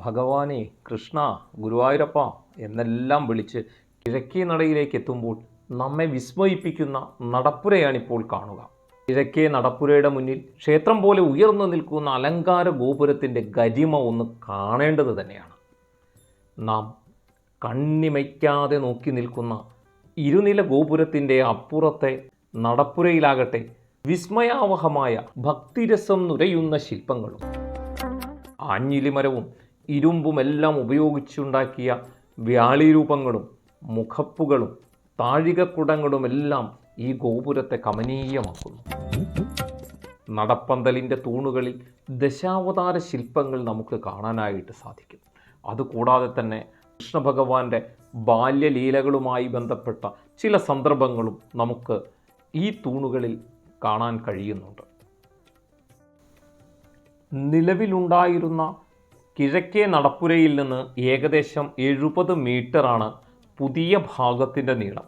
ഭഗവാനെ, കൃഷ്ണ, ഗുരുവായൂരപ്പ എന്നെല്ലാം വിളിച്ച് കിഴക്കേ നടയിലേക്ക് എത്തുമ്പോൾ നമ്മെ വിസ്മയിപ്പിക്കുന്ന നടപ്പുരയാണിപ്പോൾ കാണുക. കിഴക്കേ നടപ്പുരയുടെ മുന്നിൽ ക്ഷേത്രം പോലെ ഉയർന്നു നിൽക്കുന്ന അലങ്കാര ഗോപുരത്തിൻ്റെ ഗരിമ ഒന്ന് കാണേണ്ടത് തന്നെയാണ്. നാം കണ്ണിമയ്ക്കാതെ നോക്കി നിൽക്കുന്ന ഇരുനില ഗോപുരത്തിൻ്റെ അപ്പുറത്തെ നടപ്പുരയിലാകട്ടെ വിസ്മയാവഹമായ ഭക്തിരസം നുരയുന്ന ശില്പങ്ങളും ആഞ്ഞിലിമരവും ഇരുമ്പുമെല്ലാം ഉപയോഗിച്ചുണ്ടാക്കിയ വ്യാളിരൂപങ്ങളും മുഖപ്പുകളും താഴികക്കുടങ്ങളുമെല്ലാം ഈ ഗോപുരത്തെ കമനീയമാക്കുന്നു. നടപ്പന്തലിൻ്റെ തൂണുകളിൽ ദശാവതാര ശില്പങ്ങൾ നമുക്ക് കാണാനായിട്ട് സാധിക്കും. അതുകൂടാതെ തന്നെ കൃഷ്ണഭഗവാന്റെ ബാല്യലീലകളുമായി ബന്ധപ്പെട്ട ചില സന്ദർഭങ്ങളും നമുക്ക് ഈ തൂണുകളിൽ കാണാൻ കഴിയുന്നുണ്ട്. നിലവിലുണ്ടായിരുന്ന കിഴക്കേ നടപ്പുരയിൽ നിന്ന് ഏകദേശം 70 മീറ്ററാണ് പുതിയ ഭാഗത്തിൻ്റെ നീളം.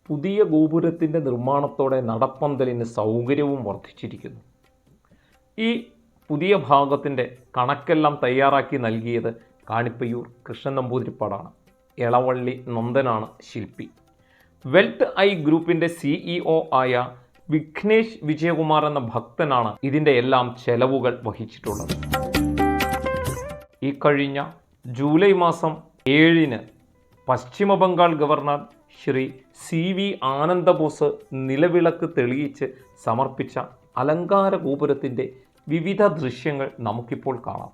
പുതിയ ഗോപുരത്തിൻ്റെ നിർമ്മാണത്തോടെ നടപ്പന്തലിന് സൗകര്യവും വർദ്ധിച്ചിരിക്കുന്നു. ഈ പുതിയ ഭാഗത്തിൻ്റെ കണക്കെല്ലാം തയ്യാറാക്കി നൽകിയത് കാണിപ്പയ്യൂർ കൃഷ്ണൻ നമ്പൂതിരിപ്പാടാണ്. എളവള്ളി നന്ദനാണ് ശില്പി. വെൽത്ത് ഐ ഗ്രൂപ്പിൻ്റെ CEO ആയ വിഘ്നേഷ് വിജയകുമാർ എന്ന ഭക്തനാണ് ഇതിൻ്റെ എല്ലാം ചെലവുകൾ വഹിച്ചിട്ടുള്ളത്. ഈ കഴിഞ്ഞ ജൂലൈ മാസം 7-ന് പശ്ചിമ ബംഗാൾ ഗവർണർ ശ്രീ CV ആനന്ദബോസ് നിലവിളക്ക് തെളിയിച്ച് സമർപ്പിച്ച അലങ്കാര ഗോപുരത്തിൻ്റെ വിവിധ ദൃശ്യങ്ങൾ നമുക്കിപ്പോൾ കാണാം.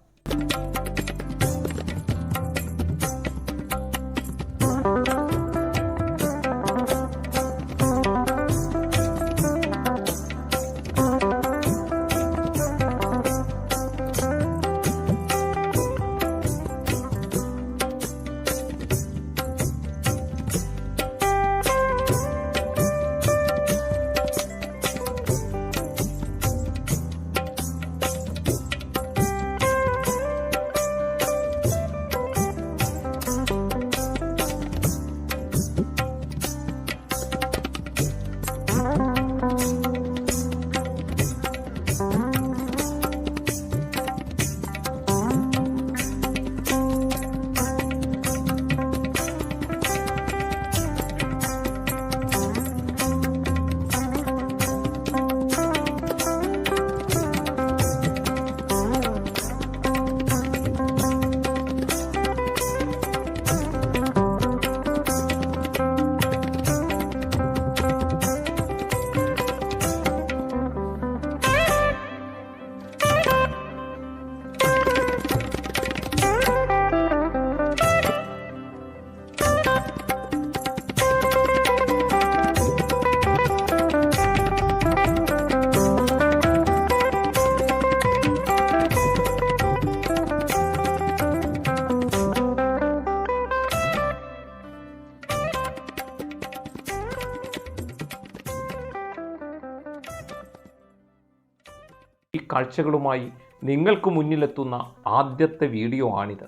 ഈ കാഴ്ചകളുമായി നിങ്ങൾക്ക് മുന്നിലെത്തുന്ന ആദ്യത്തെ വീഡിയോ ആണിത്.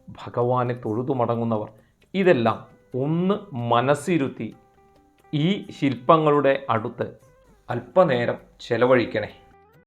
ഭഗവാനെ തൊഴുതു മടങ്ങുന്നവർ ഇതെല്ലാം ഒന്ന് മനസ്സിരുത്തി ഈ ശില്പങ്ങളുടെ അടുത്ത് അല്പനേരം ചെലവഴിക്കണേ.